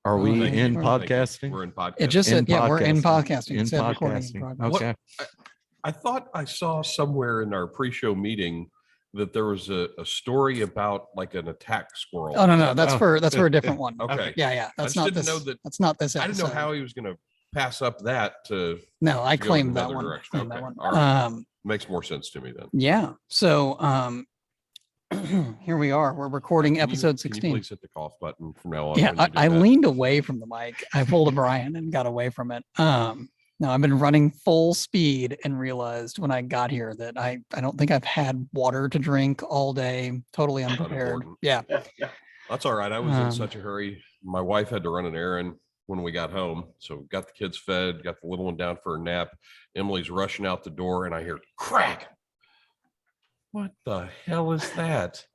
Are we Thank in you. podcasting? We're in podcasting. It just said, yeah, we're in podcasting. In It said recording in podcasting. progress. Okay. I thought I saw somewhere in our pre-show meeting that there was a story about like an attack squirrel. Oh no, that's for a different one. Okay. Yeah. That's just not didn't this. know that. That's not this episode. I didn't know how he was going to pass up that to. No, I go claimed in that another one. direction. Claimed that Okay. one. All right. Makes more sense to me then. Yeah. So here we are. We're recording episode 16. Can you please hit the cough button from now on? Yeah, when you do I that? leaned away from the mic. I pulled a Brian and got away from it. Now I've been running full speed and realized when I got here that I don't think I've had water to drink all day. Totally unprepared. Unimportant. Yeah. That's all right. I was in such a hurry. My wife had to run an errand when we got home. So got the kids fed, got the little one down for a nap. Emily's rushing out the door and I hear crack. What the hell is that?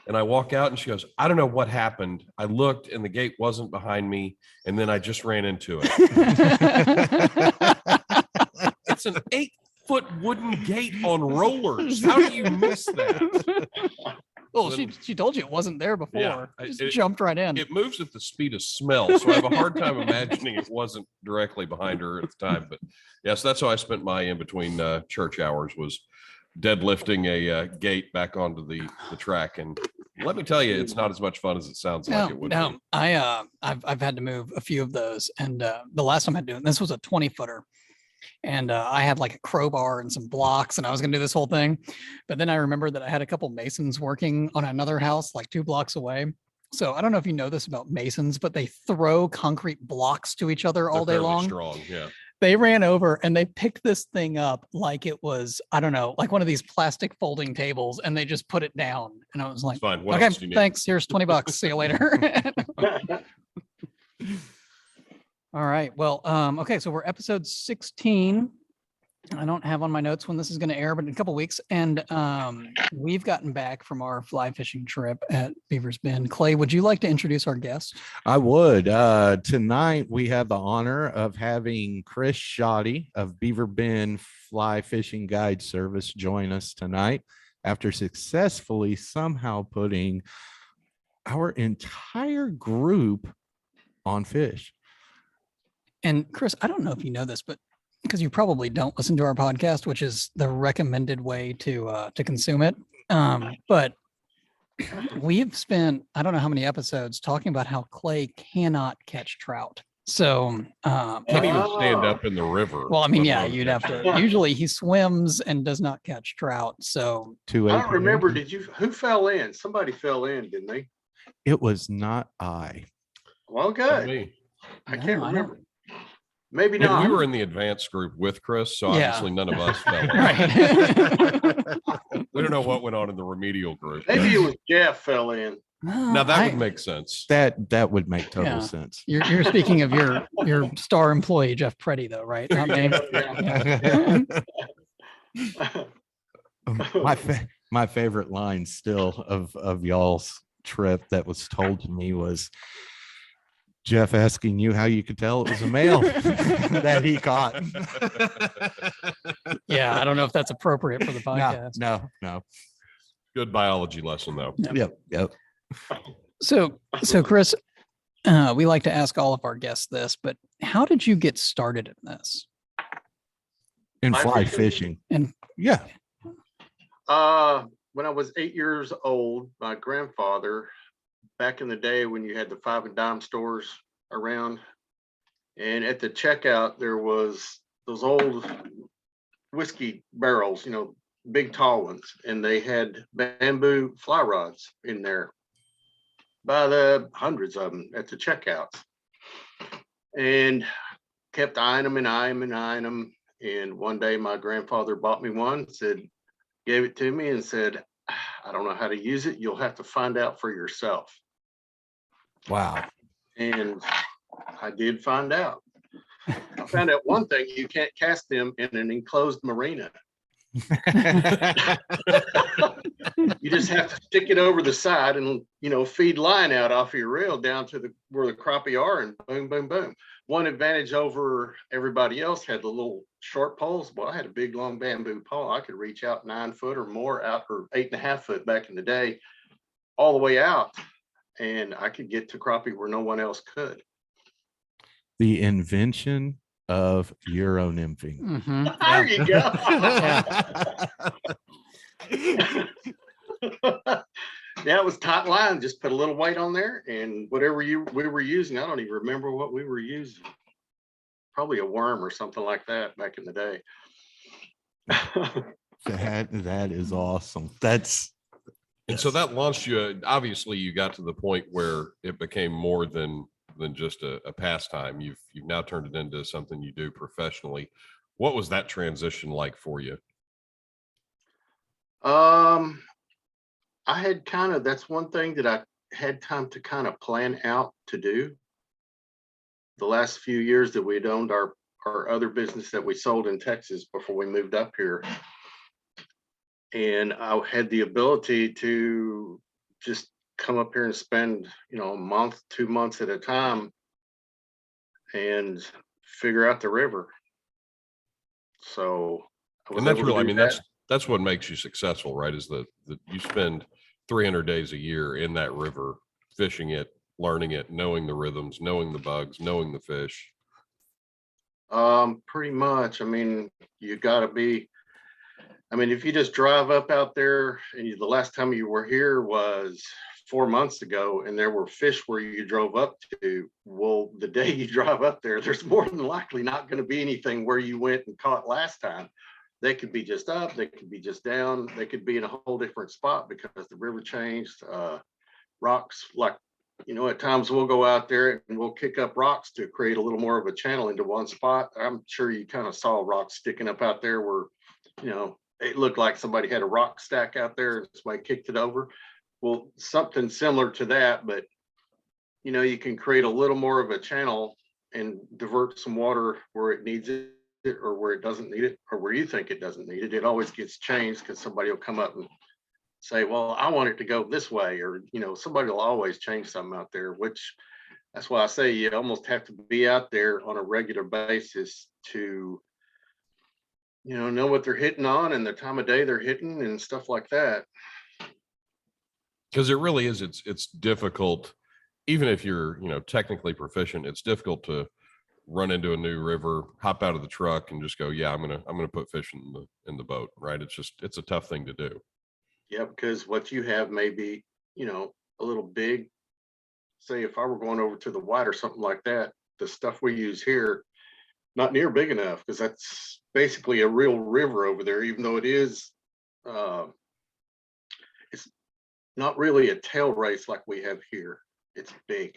And I walk out and she goes, I don't know what happened. I looked and the gate wasn't behind me. And then I just ran into it. It's an 8-foot wooden gate on rollers. How do you miss that? Well, she told you it wasn't there before. Yeah, Just it- jumped right in. It moves at the speed of smell. So I have a hard time imagining it wasn't directly behind her at the time. But yes, that's how I spent my in-between church hours was deadlifting a gate back onto the track. And let me tell you, it's not as much fun as it sounds like it would be. I've had to move a few of those. And the last time I did it, this was a 20-footer. And I had like a crowbar and some blocks and I was going to do this whole thing. But then I remembered that I had a couple masons working on another house like 2 blocks away. So I don't know if you know this about masons, but they throw concrete blocks to each other all They're day fairly long. strong, yeah. They ran over and they picked this thing up like it was, I don't know, like one of these plastic folding tables and they just put it down. And I was like, It's fine. What okay, else do you need? thanks. Here's $20. See you later. All right. Well, okay. So we're episode 16. I don't have on my notes when this is going to air, but in a couple weeks. And we've gotten back from our fly fishing trip at Beaver's Bend. Clay, would you like to introduce our guest? I would. Tonight, we have the honor of having Chris Schatte of Beaver Bend Fly Fishing Guide Service join us tonight after successfully somehow putting our entire group on fish. And Chris, I don't know if you know this, but because you probably don't listen to our podcast, which is the recommended way to consume it. But we've spent, I don't know how many episodes talking about how Clay cannot catch trout. So Can't even stand up in the river. well, I mean, let yeah, alone you'd catch have it. to. Usually he swims and does not catch trout. So I don't remember. Who fell in? Somebody fell in, didn't they? It was not I. Well, Not good. me. I No, can't I remember. Maybe Yeah, not. we were in the advanced group with Chris, so Yeah. obviously none of us fell in. right. We don't know what went on in the remedial group. Maybe it was Jeff fell in. Now that would make sense. That would make total Yeah. sense. You're speaking of your star employee Jeff Preddy, though, right? Not me. My favorite line still of y'all's trip that was told to me was Jeff asking you how you could tell it was a male that he caught. Yeah, I don't know if that's appropriate for the podcast. No. Good biology lesson, though. Yep. So Chris, we like to ask all of our guests this, but how did you get started in this? In Fly fly fishing. fishing. And Yeah. When I was 8 years old, my grandfather, back in the day when you had the 5 and dime stores around, and at the checkout there was those old whiskey barrels, big tall ones, and they had bamboo fly rods in there by the hundreds of them at the checkouts, and kept eyeing them and eyeing them and eyeing them. And one day my grandfather bought me one, gave it to me and said, I don't know how to use it. You'll have to find out for yourself. Wow. And I did find out. I found out one thing: you can't cast them in an enclosed marina. You just have to stick it over the side and feed line out off of your reel down to where the crappie are, and boom, boom, boom. One advantage over everybody else had the little short poles. Well, I had a big long bamboo pole. I could reach out 9 foot or more out, or 8.5 foot back in the day, all the way out, and I could get to crappie where no one else could. The invention of Euro nymphing. Mhm. There Yeah. you go. Yeah, it was tight line. Just put a little weight on there, and whatever we were using, I don't even remember what we were using. Probably a worm or something like that back in the day. That is awesome. That's And so that launched you. Obviously, you got to the point where it became more than just a pastime. You've now turned it into something you do professionally. What was that transition like for you? I had that's one thing that I had time to kind of plan out to do. The last few years that we'd owned our other business that we sold in Texas before we moved up here. And I had the ability to just come up here and spend, a month, 2 months at a time and figure out the river. So and that's really, I mean, that's what makes you successful, right? Is that you spend 300 days a year in that river, fishing it, learning it, knowing the rhythms, knowing the bugs, knowing the fish. Pretty much. I mean, you gotta be, if you just drive up out there and the last time you were here was 4 months ago and there were fish where you drove up to, well, the day you drive up there, there's more than likely not going to be anything where you went and caught last time. They could be just up, they could be just down, they could be in a whole different spot because the river changed. Rocks, like, at times we'll go out there and we'll kick up rocks to create a little more of a channel into one spot. I'm sure you kind of saw rocks sticking up out there where, it looked like somebody had a rock stack out there and somebody kicked it over. Well, something similar to that, but you can create a little more of a channel and divert some water where it needs it or where it doesn't need it or where you think it doesn't need it. It always gets changed because somebody will come up and say, well, I want it to go this way, or somebody will always change something out there, which that's why I say you almost have to be out there on a regular basis to know what they're hitting on and the time of day they're hitting and stuff like that. Because it really is, it's difficult, even if you're, technically proficient, it's difficult to run into a new river, hop out of the truck and just go, yeah, I'm gonna put fish in the boat, right? It's a tough thing to do. Yeah, because what you have may be, a little big. Say if I were going over to the White or something like that, the stuff we use here, not near big enough because that's basically a real river over there, even though it is, it's not really a tail race like we have here. It's big.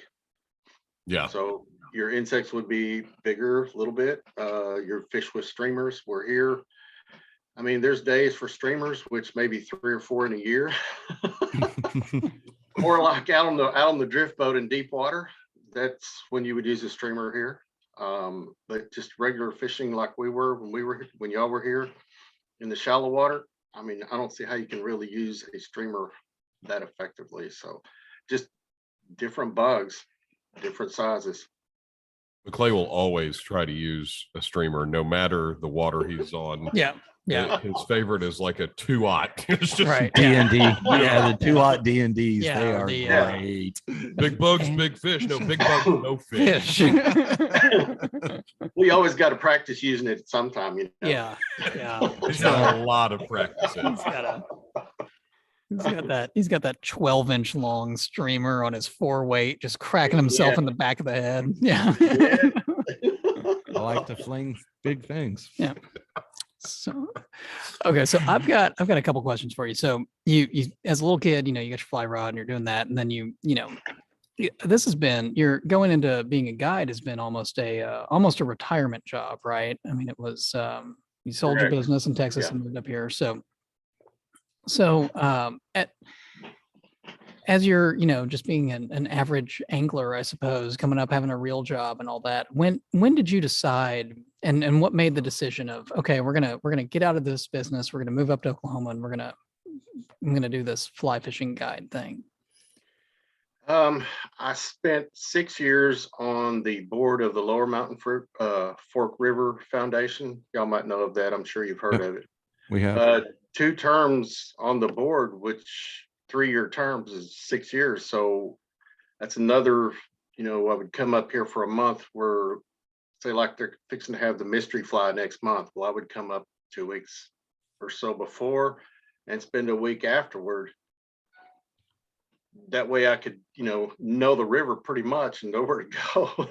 Yeah. So your insects would be bigger a little bit. Your fish with streamers were here. I mean, there's days for streamers, which maybe 3 or 4 in a year. Or like out on the drift boat in deep water. That's when you would use a streamer here. But just regular fishing like we were when y'all were here in the shallow water. I mean, I don't see how you can really use a streamer that effectively. So just different bugs, different sizes. McClay will always try to use a streamer no matter the water he's on. Yeah. His favorite is like a 2-aught. It's just Right. D&D. Yeah, the 2-aught D&Ds. Yeah, they are great. Big bugs, big fish. No big bugs, no fish. We always got to practice using it sometime. Yeah. He's got a lot of practice. He's got that 12-inch long streamer on his 4-weight, just cracking himself in the back of the head. Yeah. I like to fling big things. Yeah. So, okay. So I've got a couple questions for you. So you as a little kid, you got your fly rod and you're doing that. And then this has been, you're going into being a guide has been almost a retirement job, right? I mean, it was, you sold your business in Texas and moved up here. So as you're, just being an average angler, I suppose, coming up, having a real job and all that, when did you decide and what made the decision of, okay, we're gonna get out of this business, we're gonna move up to Oklahoma and I'm gonna do this fly fishing guide thing? I spent 6 years on the board of the Lower Mountain Fork River Foundation. Y'all might know of that. I'm sure you've heard of it. We have 2 terms on the board, which 3-year terms is 6 years. So that's another, I would come up here for a month where say like they're fixing to have the mystery fly next month. Well, I would come up 2 weeks or so before and spend a week afterward. That way I could, know the river pretty much and know where to go.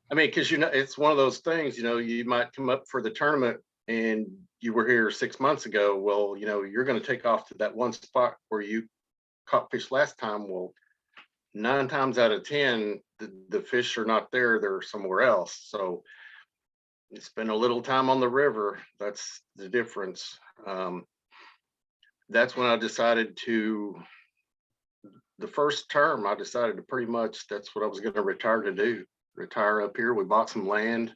I mean, because it's one of those things, you might come up for the tournament and you were here 6 months ago. Well, you're going to take off to that one spot where you caught fish last time. Well, 9 times out of 10, the fish are not there, they're somewhere else. So you spend a little time on the river. That's the difference. That's when I decided the first term, I decided to pretty much, that's what I was going to retire up here. We bought some land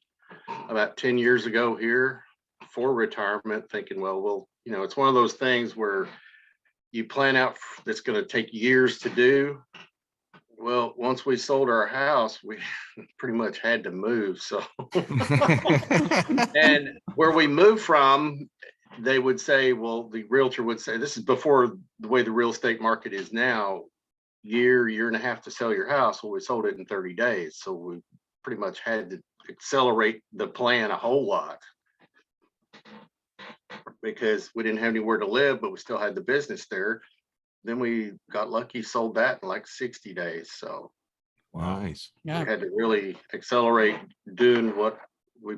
about 10 years ago here for retirement, thinking, well, it's one of those things where you plan out that's going to take years to do. Well, once we sold our house, we pretty much had to move. So, and where we moved from, they would say, well, the realtor would say, this is before the way the real estate market is now, year and a half to sell your house. Well, we sold it in 30 days. So we pretty much had to accelerate the plan a whole lot because we didn't have anywhere to live, but we still had the business there. Then we got lucky, sold that in like 60 days. So nice. We had to really accelerate doing what we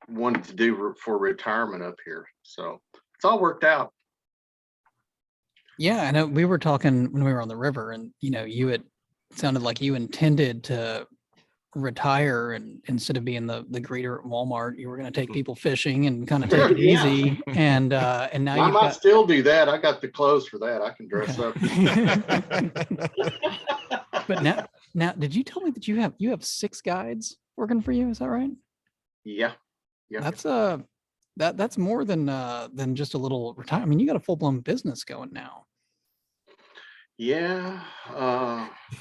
wanted to do for retirement up here. So it's all worked out. Yeah, I know we were talking when we were on the river, and you had sounded like you intended to retire, and instead of being the greeter at Walmart, you were going to take people fishing and kind of take it Yeah. easy. And now I might still do that. I got the clothes for that. I can dress up. But now, did you tell me that you have 6 guides working for you? Is that right? Yeah. That's more than just a little retirement. I mean, you got a full-blown business going now. Yeah.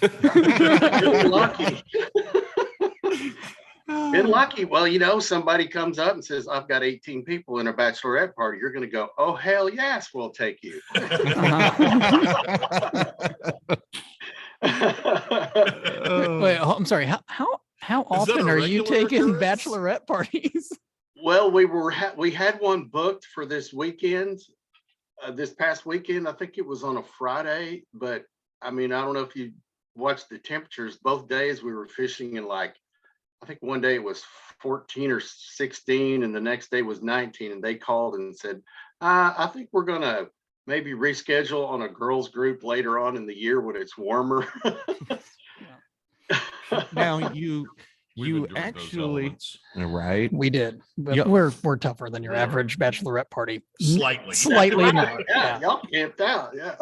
Been lucky. Been lucky. Well, somebody comes up and says, I've got 18 people in a bachelorette party. You're going to go, oh, hell yes, we'll take you. Wait, I'm sorry. How often are you taking bachelorette parties? Well, we had one booked for this weekend, this past weekend. I think it was on a Friday, but I mean, I don't know if you watched the temperatures. Both days we were fishing in I think one day it was 14 or 16 and the next day was 19. And they called and said, I think we're going to maybe reschedule on a girls group later on in the year when it's warmer. Now you actually, right? We did, but we're tougher than your average bachelorette party. Slightly more. Yeah, y'all camped out. Yeah.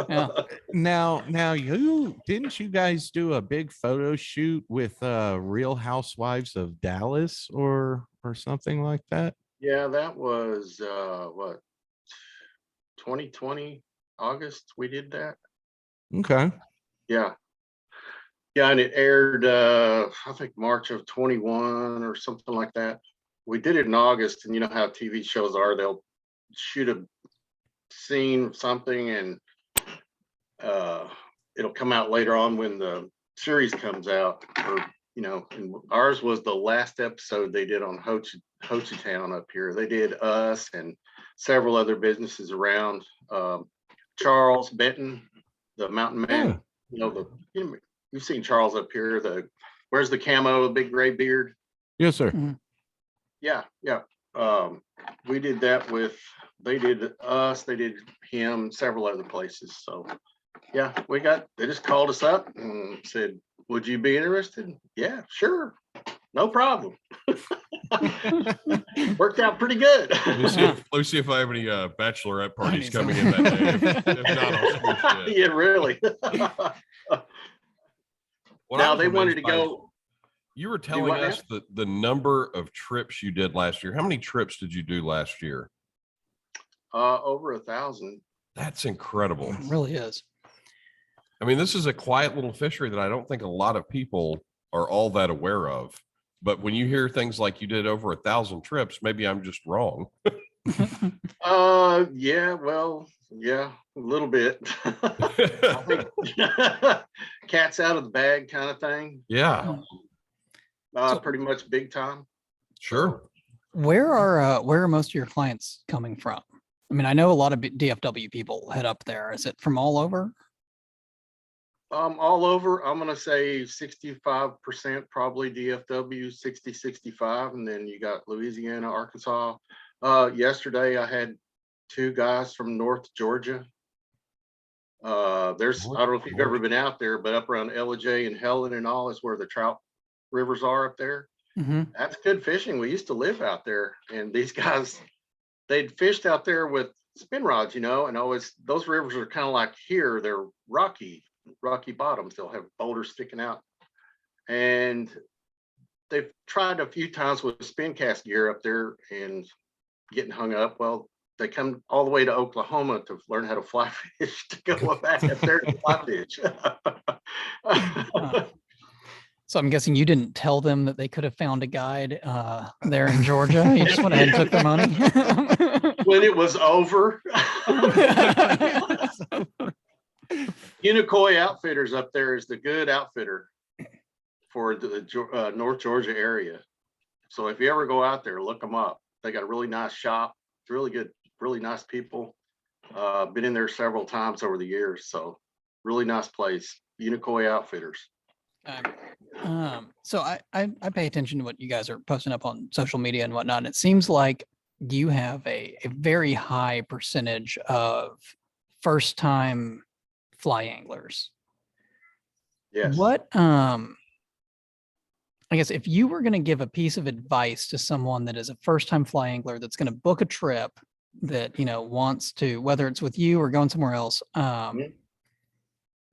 Now didn't you guys do a big photo shoot with Real Housewives of Dallas or something like that? Yeah, that was 2020 August we did that. Okay. Yeah, and it aired I think March of 21 or something like that. We did it in August, and you know how TV shows are, they'll shoot a scene, something, and it'll come out later on when the series comes out. Or and ours was the last episode they did on Hochatown up here. They did us and several other businesses around. Charles Benton, the mountain man. You've seen Charles up here. Where's the camo, the big gray beard? Yes, sir. Mm-hmm. Yeah. We did that they did us, they did him, several other places. So yeah, they just called us up and said, would you be interested? Yeah, sure. No problem. Worked out pretty good. Let's see if I have any bachelorette parties coming in that day. If not, I'll yeah, really. Now they wanted to go. You were telling us the number of trips you did last year. How many trips did you do last year? Over 1,000. That's incredible. It really is. I mean, this is a quiet little fishery that I don't think a lot of people are all that aware of. But when you hear things like you did over 1,000 trips, maybe I'm just wrong. Yeah, a little bit. I think cat's out of the bag kind of thing. Yeah. Pretty much big time. Sure. Where are most of your clients coming from? I mean, I know a lot of DFW people head up there. Is it from all over? All over, I'm gonna say 65% probably DFW, 65, and then you got Louisiana, Arkansas. Yesterday I had 2 guys from North Georgia. I don't know if you've ever been out there, but up around LJ and Helen and all is where the trout rivers are up there. Mm-hmm. That's good fishing. We used to live out there, and these guys, they'd fished out there with spin rods, and always those rivers are kind of like here, they're rocky bottoms. They'll have boulders sticking out, and they've tried a few times with spin cast gear up there and getting hung up. Well, they come all the way to Oklahoma to learn how to fly fish to go back up there to fly fish. So I'm guessing you didn't tell them that they could have found a guide there in Georgia. You just went ahead and took their money. When it was over. Unicoi Outfitters up there is the good outfitter for the North Georgia area. So if you ever go out there, look them up. They got a really nice shop. It's really good, really nice people. Been in there several times over the years. So really nice place. Unicoi Outfitters. So I pay attention to what you guys are posting up on social media and whatnot. And it seems like you have a very high percentage of first time fly anglers. Yes. What I guess if you were going to give a piece of advice to someone that is a first time fly angler that's going to book a trip that wants to, whether it's with you or going somewhere else,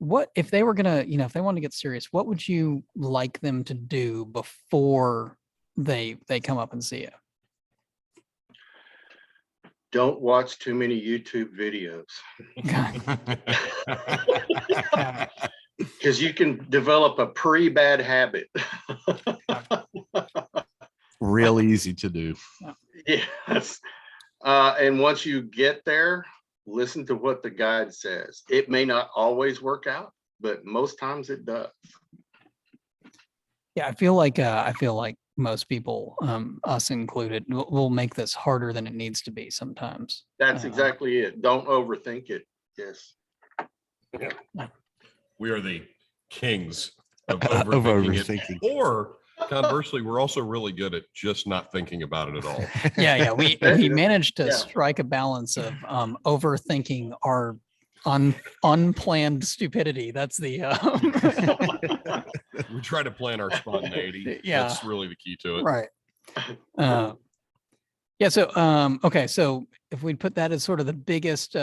what if they were gonna, if they wanted to get serious, what would you like them to do before they come up and see you? Don't watch too many YouTube videos. Because you can develop a pretty bad habit. Real easy to do. Yes. And once you get there, listen to what the guide says. It may not always work out, but most times it does. Yeah, I feel like most people, us included, will make this harder than it needs to be sometimes. That's exactly it. Don't overthink it. Yes. Yeah. We are the kings of overthinking it. Or conversely, we're also really good at just not thinking about it at all. Yeah. We managed to strike a balance of overthinking our unplanned stupidity. That's the we try to plan our spontaneity. Yeah, that's really the key to it. Right. Yeah. So okay. So if we put that as sort of the biggest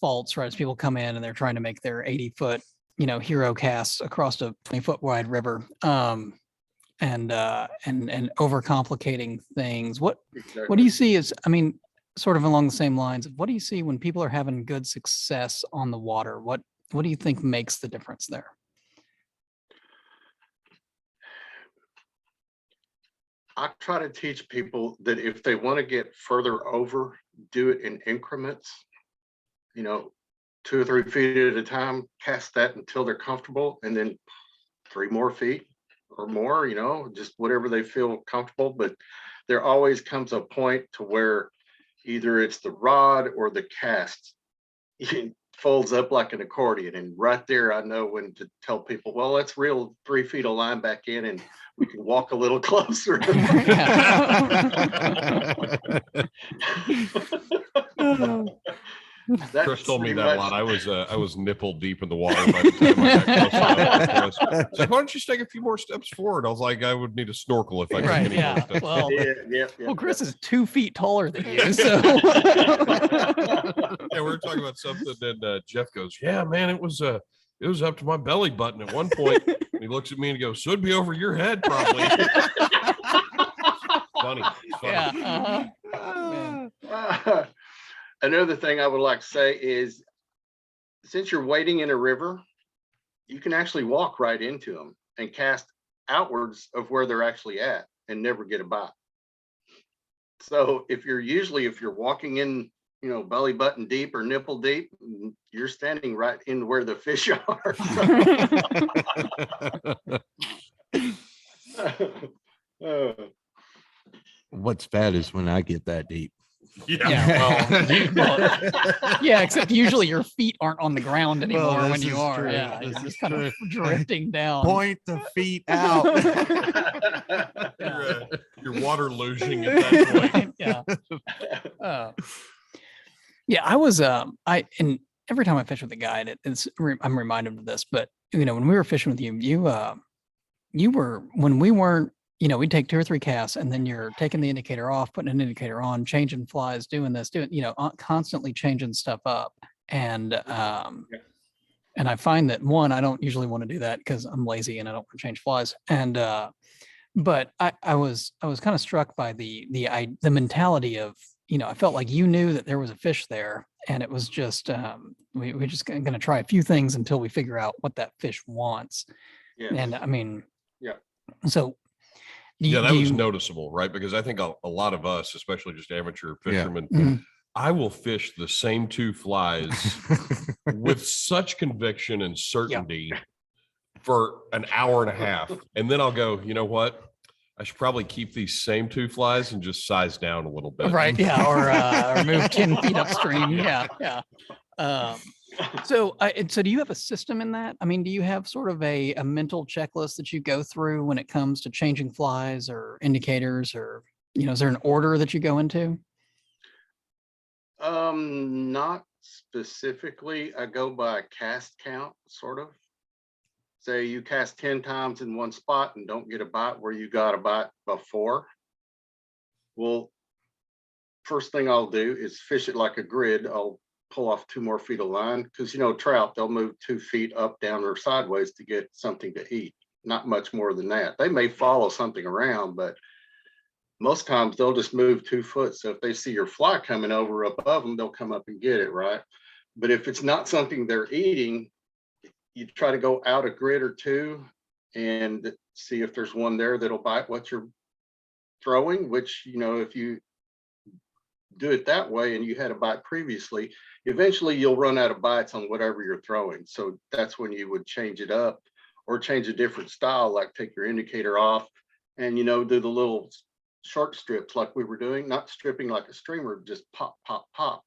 faults, right? As people come in and they're trying to make their 80-foot, hero casts across a 20-foot wide river, and overcomplicating things. What do you see as, sort of along the same lines of what do you see when people are having good success on the water? What do you think makes the difference there? I try to teach people that if they want to get further over, do it in increments, 2 or 3 feet at a time, cast that until they're comfortable, and then 3 more feet or more, just whatever they feel comfortable. But there always comes a point to where either it's the rod or the cast folds up like an accordion. And right there, I know when to tell people, well, let's reel 3 feet of line back in and we can walk a little closer. Chris told me that a lot. I was nipple deep in the water by the time I got close enough. So why don't you just take a few more steps forward? I was like, I would need a snorkel if I took any more steps. Well, well, Chris is 2 feet taller than you, so yeah, we were talking about something, and Jeff goes, "Yeah, man, it was up to my belly button at one point." And he looks at me and goes, "So it'd be over your head, probably." Funny. Yeah. Another thing I would like to say is, since you're wading in a river, you can actually walk right into them and cast outwards of where they're actually at and never get a bite. So if you're walking in, belly button deep or nipple deep, you're standing right in where the fish are. What's bad is when I get that deep. Yeah, except usually your feet aren't on the ground anymore when this you is are. true. Yeah, This you're is just kind of true. drifting down. Point the feet out. You're water losing at that point. Yeah. Yeah, I was and every time I fish with a guide, I'm reminded of this, but when we were fishing with you, you were, when we weren't, we'd take 2 or 3 casts and then you're taking the indicator off, putting an indicator on, changing flies, doing this, constantly changing stuff up. And and I find that I don't usually want to do that because I'm lazy and I don't want to change flies. And but I was kind of struck by the mentality of, I felt like you knew that there was a fish there, and it was just we're just going to try a few things until we figure out what that fish wants. Yes. And I mean, yeah. So that was noticeable, right? Because I think a lot of us, especially just amateur fishermen, I will fish the same 2 flies with such conviction and certainty for an hour and a half. And then I'll go, you know what? I should probably keep these same 2 flies and just size down a little bit. Right. Yeah. Or move 10 feet upstream. Yeah. Yeah. So do you have a system in that? I mean, do you have sort of a mental checklist that you go through when it comes to changing flies or indicators, or, is there an order that you go into? Not specifically. I go by cast count, sort of. Say you cast 10 times in one spot and don't get a bite where you got a bite before. Well, first thing I'll do is fish it like a grid. I'll pull off 2 more feet of line, because trout, they'll move 2 feet up, down, or sideways to get something to eat. Not much more than that. They may follow something around, but most times they'll just move 2 foot. So if they see your fly coming over above them, they'll come up and get it, right? But if it's not something they're eating, you try to go out a grid or 2 and see if there's one there that'll bite what you're throwing, which, if you do it that way and you had a bite previously, eventually you'll run out of bites on whatever you're throwing. So that's when you would change it up or change a different style, like take your indicator off and, do the little short strips like we were doing, not stripping like a streamer, just pop, pop, pop.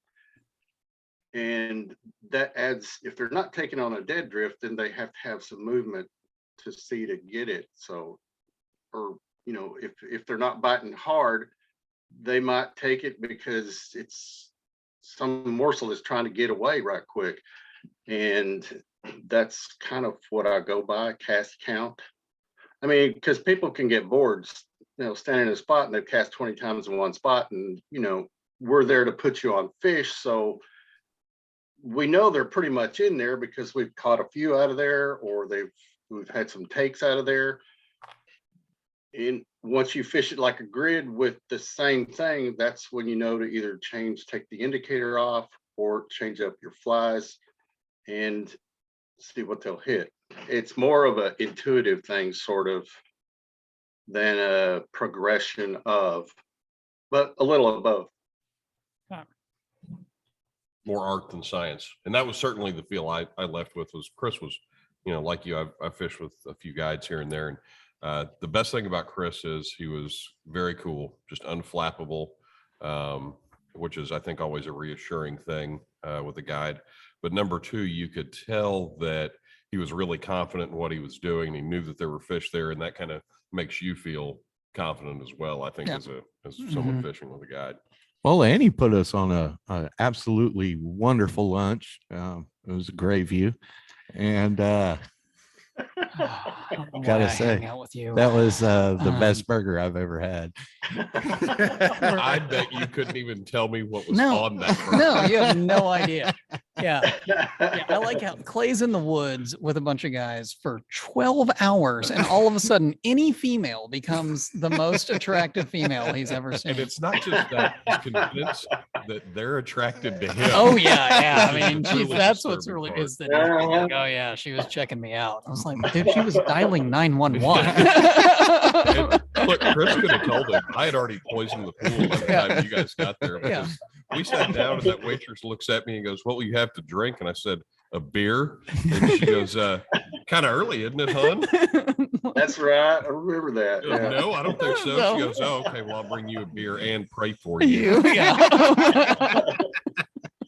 And that adds, if they're not taking on a dead drift, then they have to have some movement to see to get it. So, or, if they're not biting hard, they might take it because it's some morsel is trying to get away right quick. And that's kind of what I go by, cast count. I mean, because people can get bored, standing in a spot and they've cast 20 times in one spot, and, we're there to put you on fish. So we know they're pretty much in there because we've caught a few out of there, or we've had some takes out of there. And once you fish it like a grid with the same thing, that's when you know to either take the indicator off or change up your flies and see what they'll hit. It's more of an intuitive thing, sort of, than a progression of, but a little of both. More art than science. And that was certainly the feel I left with. Was Chris was, like you, I fished with a few guides here and there. And the best thing about Chris is he was very cool, just unflappable, which is, I think, always a reassuring thing with a guide. But number 2, you could tell that he was really confident in what he was doing. He knew that there were fish there, and that kind of makes you feel confident as well, I think, as someone fishing with a guide. Well, Annie put us on a absolutely wonderful lunch. It was a great view, and gotta say, that was the best burger I've ever had. I bet you couldn't even tell me what was on that burger. No, you have no idea. Yeah. I like how Clay's in the woods with a bunch of guys for 12 hours, and all of a sudden any female becomes the most attractive female he's ever seen. And it's not just that, he's convinced that they're attracted to him. Oh yeah. I mean, that's what's really part. Is that like, oh yeah, she was checking me out. I was like, dude, she was dialing 911. Look, Chris could have told him I had already poisoned the pool by the time you guys got there. Because we sat down and that waitress looks at me and goes, "What will you have to drink?" And I said, "A beer." And she goes, "Kind of early, isn't it, hon?" That's right. I remember that. She goes, Yeah. no, I don't think so. No. She goes, oh, okay, well, I'll bring you a beer and pray for you. Yeah.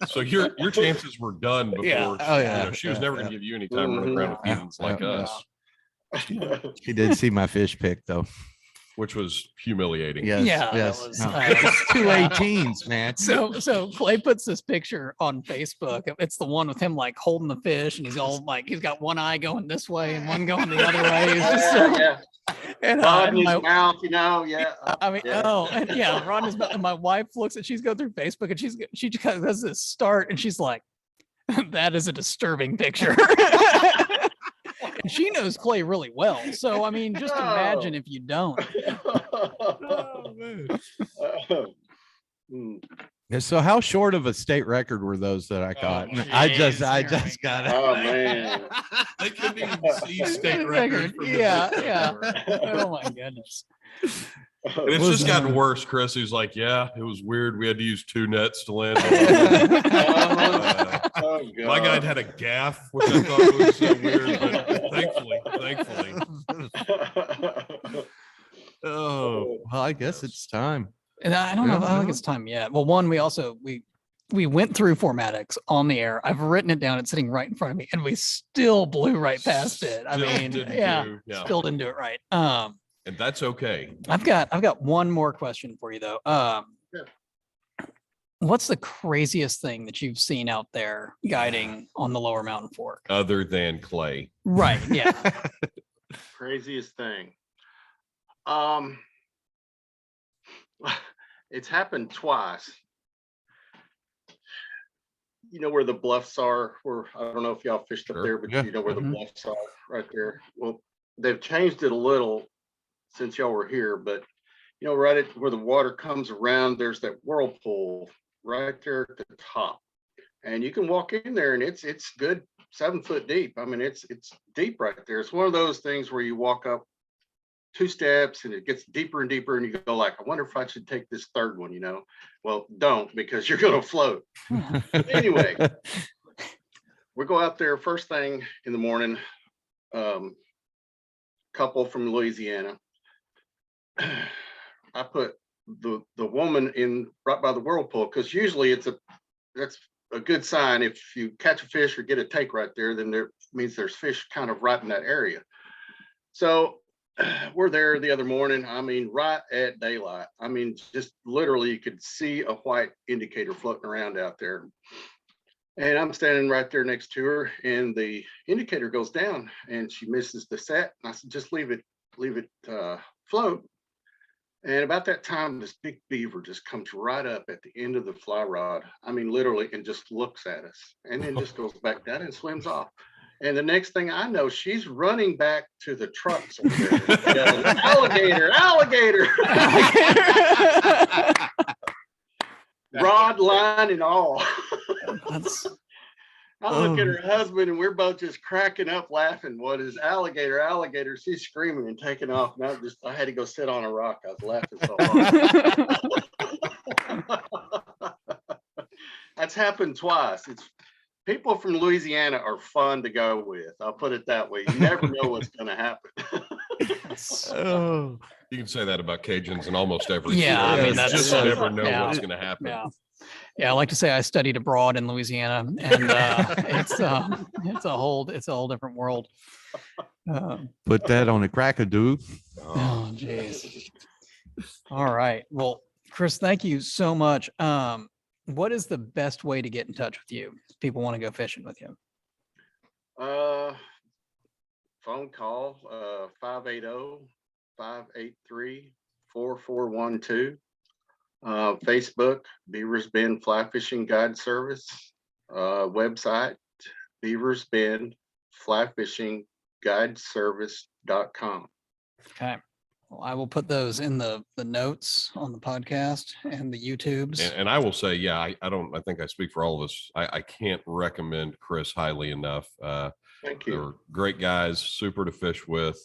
So your chances were done before. Yeah. Oh, yeah. She was never going to give you any time Mhm. running around with Yeah. heathens like Yeah. us, She did see my fish pic though. which was humiliating. Yes, Yeah, that yes. was, No. uh, Two 18s, man. So Clay puts this picture on Facebook. It's the one with him like holding the fish, and he's all like he's got one eye going this way and one going the other way. It's just so, Yeah. and, Rod in his my, mouth, yeah. I mean, Yeah. oh, and yeah, Ron is. And my wife looks at. She's going through Facebook, and she just kind of does this start, and she's like, "That is a disturbing picture." And she knows Clay really well, so I mean, just imagine if you don't. Mm. Yeah, so how short of a state record were those that I caught? I just got it. Oh man. They couldn't even see state record. from the Yeah, video yeah. camera. Oh my goodness. And it's Was, just gotten worse. Chris, who's like, yeah, it was weird. We had to use 2 nets to land. On Oh, my guy had a gaff, which I thought was so weird, but thankfully. Oh, well, I guess it's time. And I don't know. I don't think it's time yet. Well, one, we went through formatics on the air. I've written it down. It's sitting right in front of me, and we still blew right past it. I Still mean, didn't yeah, do- yeah. still didn't do it right. And that's okay. I've got one more question for you though. Yeah. What's the craziest thing that you've seen out there guiding on the Lower Mountain Fork? Other than Clay. Right. Yeah. Craziest thing. It's happened twice. You know where the bluffs are, where I don't know if y'all fished Sure. up there, but Yeah. you know where the Mhm. bluffs are right there. Well, they've changed it a little since y'all were here, but you know, right at where the water comes around, there's that whirlpool right there at the top. And you can walk in there and it's good 7 foot deep. I mean, it's deep right there. It's one of those things where you walk up 2 steps and it gets deeper and deeper and you go like, I wonder if I should take this third one, you know? Well, don't, because you're going to float. Anyway, we go out there first thing in the morning, couple from Louisiana. I put the woman in right by the whirlpool, because usually that's a good sign. If you catch a fish or get a take right there, then there means there's fish kind of right in that area. So we're there the other morning. I mean, right at daylight. I mean, just literally you could see a white indicator floating around out there. And I'm standing right there next to her, and the indicator goes down and she misses the set. And I said, just leave it float. And about that time, this big beaver just comes right up at the end of the fly rod. I mean, literally, and just looks at us and then just goes back down and swims off. And the next thing I know, she's running back to the trucks over there. Yelling, alligator, alligator. Rod, line, and all. That's I look at her husband and we're both just cracking up laughing. What is alligator, alligator? She's screaming and taking off. And I had to go sit on a rock. I was laughing so hard. That's happened twice. It's people from Louisiana are fun to go with. I'll put it that way. You never know what's going to happen. Oh, You can say that about Cajuns in almost every Yeah, I mean, you that's- just never know yeah. what's going to happen. yeah. Yeah, I like to say I studied abroad in Louisiana, and it's a whole different world. put that on a crack-a-doo. Oh, jeez. All right. Well, Chris, thank you so much. What is the best way to get in touch with you if people want to go fishing with you? Phone call 580-583-4412. Facebook, Beavers Bend Fly Fishing Guide Service. Website, Beavers Bend Fly Fishing Guide Service.com. Okay. Well, I will put those in the notes on the podcast and the YouTubes. And I will say, yeah, I think I speak for all of us. I can't recommend Chris highly enough. Thank They're you. great guys, super to fish with,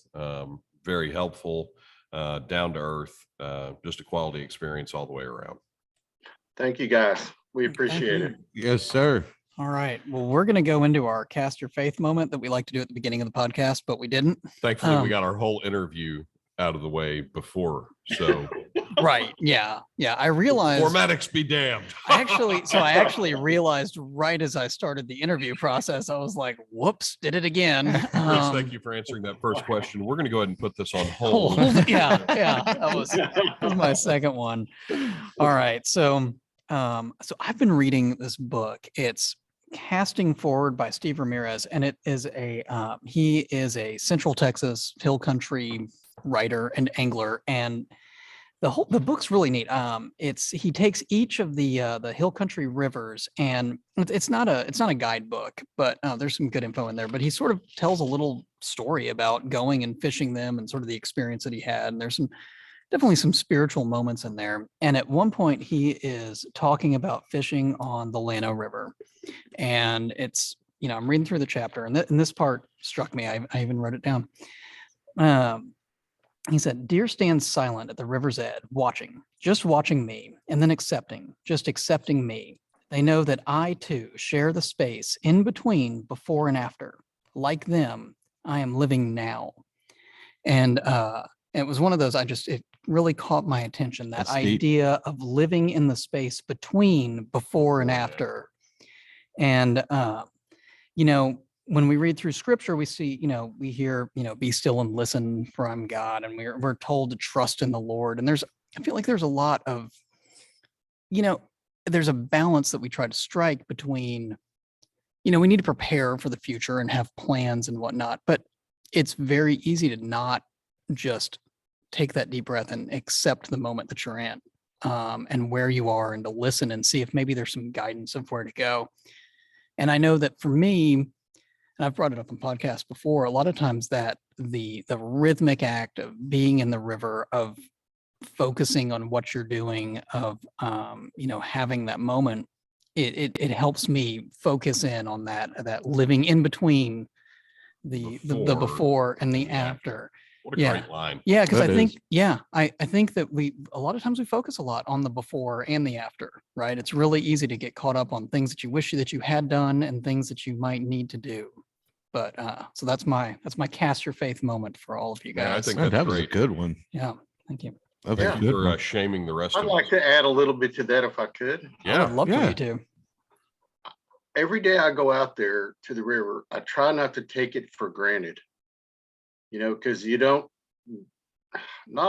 very helpful, down to earth, just a quality experience all the way around. Thank you, guys. We appreciate it. Yes, sir. All right. Well, we're going to go into our cast your faith moment that we like to do at the beginning of the podcast, but we didn't. Thankfully, we got our whole interview out of the way before. So Right. Yeah. Yeah. I realized formatics be damned. I actually realized right as I started the interview process, I was like, whoops, did it again. Chris, thank you for answering that first question. We're going to go ahead and put this on hold. Yeah. That was my second one. All right. So I've been reading this book. It's Casting Forward by Steve Ramirez, and it is he is a Central Texas hill country writer and angler, and the book's really neat. He takes each of the hill country rivers, and it's not a guidebook, but there's some good info in there. But he sort of tells a little story about going and fishing them and sort of the experience that he had. And there's definitely some spiritual moments in there. And at one point, he is talking about fishing on the Llano River, and it's I'm reading through the chapter, and this part struck me. I even wrote it down. He said, "Deer stands silent at the river's edge, just watching me, and then just accepting me. They know that I too share the space in between before and after. Like them, I am living now." And it was one of those, it really caught my attention, that That's deep. idea of living in the space between before and after. And, when we read through scripture, we see, we hear, be still and listen, for I'm God. And we're told to trust in the Lord. And I feel like there's a lot of, there's a balance that we try to strike between, we need to prepare for the future and have plans and whatnot, but it's very easy to not just take that deep breath and accept the moment that you're in, and where you are, and to listen and see if maybe there's some guidance of where to go. And I know that for me, and I've brought it up on podcasts before, a lot of times that the rhythmic act of being in the river, of focusing on what you're doing, of having that moment, it helps me focus in on that living in between the before and the after. What a great line. Yeah, because I think that a lot of times we focus a lot on the before and the after, right? It's really easy to get caught up on things that you wish that you had done and things that you might need to do. But so that's my cast your faith moment for all of you guys. Yeah, I think that was a good one. Yeah, thank you. That was Yeah. a good For one. shaming the rest I'd of like us. to add a little bit to that if I could. I would love for Yeah. you to. Every day I go out there to the river, I try not to take it for granted, because not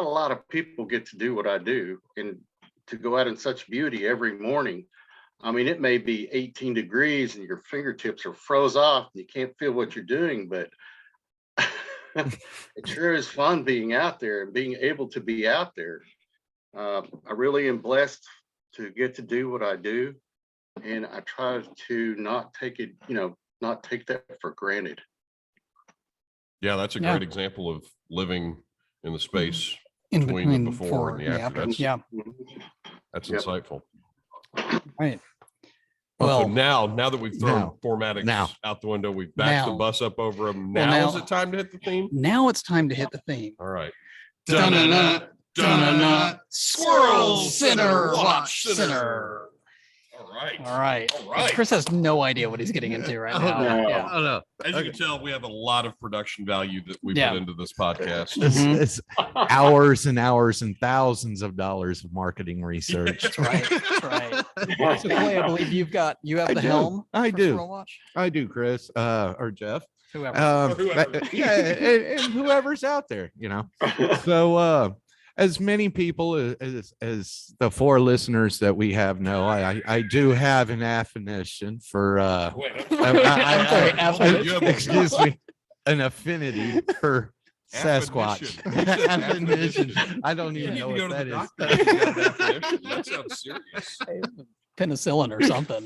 a lot of people get to do what I do, and to go out in such beauty every morning. I mean, it may be 18 degrees and your fingertips are froze off and you can't feel what you're doing, but it sure is fun being out there and being able to be out there. I really am blessed to get to do what I do, and I try to not take it, not take that for granted. Yeah, that's a Yeah. great example of living in the space In between the before before and the after. That's, Yeah, that's Yep. insightful. right. Well, so Well, now that we've thrown now- formatics now. out the window, we've backed the Now. bus up over them. Well, Now now- is it time to hit the theme? now it's time to hit the theme. All right. Dun-dun-dun, dun-dun-dun. Squirrels, Sinner, watch sinner. All right. All right. All right. Chris has no idea what he's getting into right now. no. Yeah. Oh, no. As you can tell, we have a lot of production value that we Yeah. put into this podcast. This Mhm. is hours and hours and thousands of dollars of marketing research. That's right. That's right. So Clay, I believe you have I the do. helm. I for do. Squirrel Watch. I do, Chris, or Jeff. Whoever. Whoever. Yeah, and whoever's out there, So, as many people as the 4 listeners that we have know, I do have an affinition for I'm sorry, affinition. excuse me, an affinity for Sasquatch. Affinition. Affinition. I don't You even need know to go what to that the is. doctor. If you have definition. That sounds serious. Penicillin or something.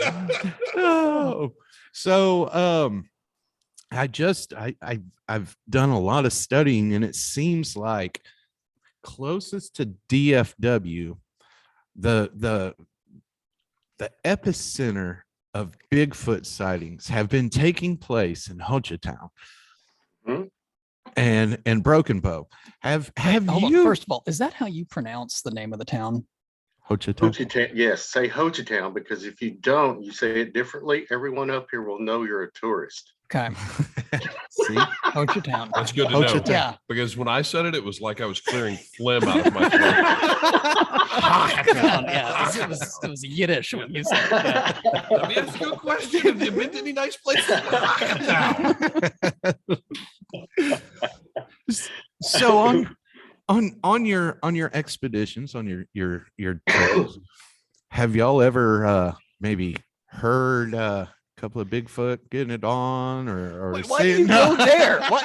Oh, so I've done a lot of studying, and it seems like closest to DFW, the epicenter of Bigfoot sightings have been taking place in Hochatown Hmm? and Broken Bow. Have Hold on. you? First of all, is that how you pronounce the name of the town? Hochatown. Hochatown. Yes, say Hochatown, because if you don't, you say it differently, everyone up here will know you're a tourist. Okay. See? Hochatown. That's good to know. Hochatown. Yeah. Because when I said it, it was like I was clearing phlegm out of my throat. Hochatown. Yeah. It was Yiddish when you said it. Yeah. Let me ask you a question. Have you been to any nice places? So on your expeditions, on your trips, have y'all ever maybe heard a couple of Bigfoot getting it on, or Wait, why do you go there? What?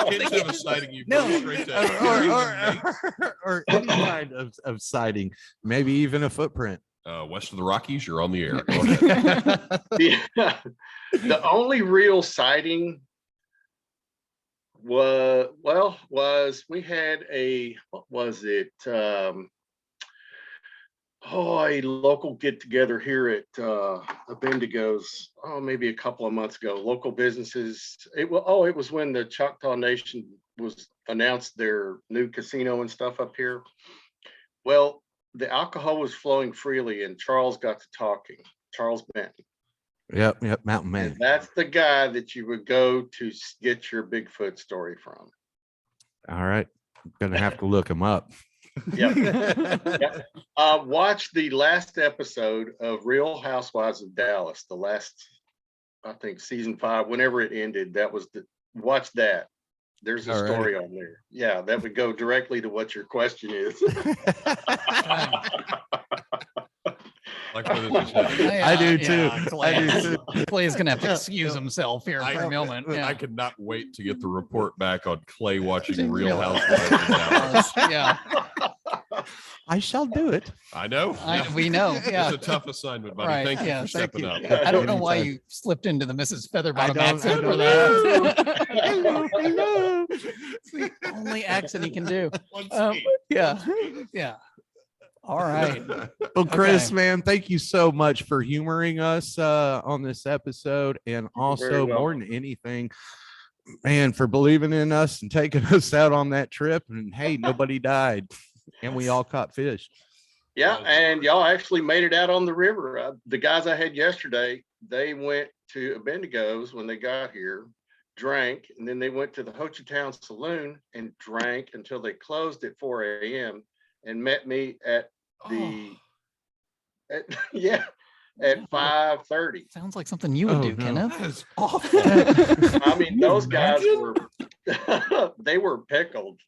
Kids have a sighting. You No. go straight to or any kind of sighting, maybe even a footprint? west of the Rockies. You're on the air. Go ahead. The only real sighting was we had what was it? A local get together here at Bendigo's. Maybe a couple of months ago. Local businesses. It was when the Choctaw Nation was announced their new casino and stuff up here. Well, the alcohol was flowing freely, and Charles got to talking. Charles Benton. Yep, Mountain Man. And that's the guy that you would go to get your Bigfoot story from. All right, I'm gonna have to look him up. Yep. Watch the last episode of Real Housewives of Dallas. The last, I think, season 5. Whenever it ended, watch that. There's a All story on there. Yeah, that would go directly to what your question is. Like where this is headed. I do too. Yeah, I do too. Clay's gonna have to excuse himself here for a moment. Yeah. I could not wait to get the report back on Clay watching Watching Real Real Housewives of Dallas. Yeah, I shall do it. I know. we know. Yeah. It's a tough assignment, buddy. Right, Thank you yeah, for thank stepping you. up. I don't know why Anytime. you slipped into the Mrs. Featherbottom I accent for don't that. Hello. It's the only accent he can do. One Um, speed. Yeah, yeah. All right. Well, Chris, Okay. man, thank you so much for humoring us on this episode, and very also more welcome. than anything, man, for believing in us and taking us out on that trip. And hey, nobody died, and we all caught fish. Yeah, and y'all actually made it out on the river. The guys I had yesterday, they went to Bendigo's when they got here, drank, and then they went to the Hochatown Saloon and drank until they closed at 4 a.m. and met me at the at 5:30. Sounds like something you would Oh, do, no. Kenneth. That is awful. I mean, those guys were they were pickled.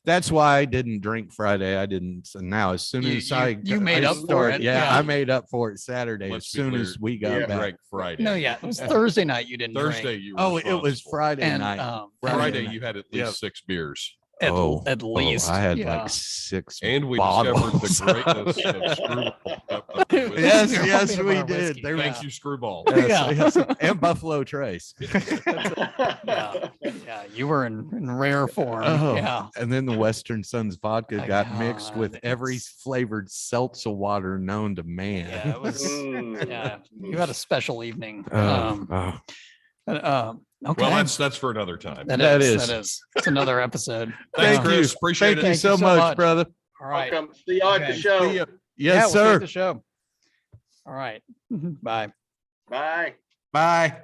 That's why I didn't drink Friday. I didn't. So now, as soon as you made up for it, Yeah, yeah. I made up for it Saturday. Let's as be soon clear, as we you got back. drank Friday. No, yeah, it was Thursday night. You didn't Thursday drink. you were Oh, it was responsible. Friday And night. Friday night. you had at least Yep. 6 beers. at least. I had yeah. like 6 And we bottles. discovered the greatness of Screwball. Yes, You're yes, hoping we about did. whiskey. There Thank Yeah. you, Screwball. Yes, Yeah. yes. And Buffalo Trace. Yeah, yeah, you were in rare form. Oh, Yeah. and then the Western Suns vodka Oh, got mixed with God, every it's- flavored seltzer water known to man. Yeah, it was. Mm. Yeah, you had a special evening. Oh. Okay. Well, that's for another time. That That is. is. It's another episode. Thanks, Thank Chris. you. Appreciate Thank it. you Thank so you so much, much. brother. All right. Welcome. See y'all at the Okay. show. See ya. Yeah, Yes, we'll see you at sir. the show. All right. Bye. Bye. Bye.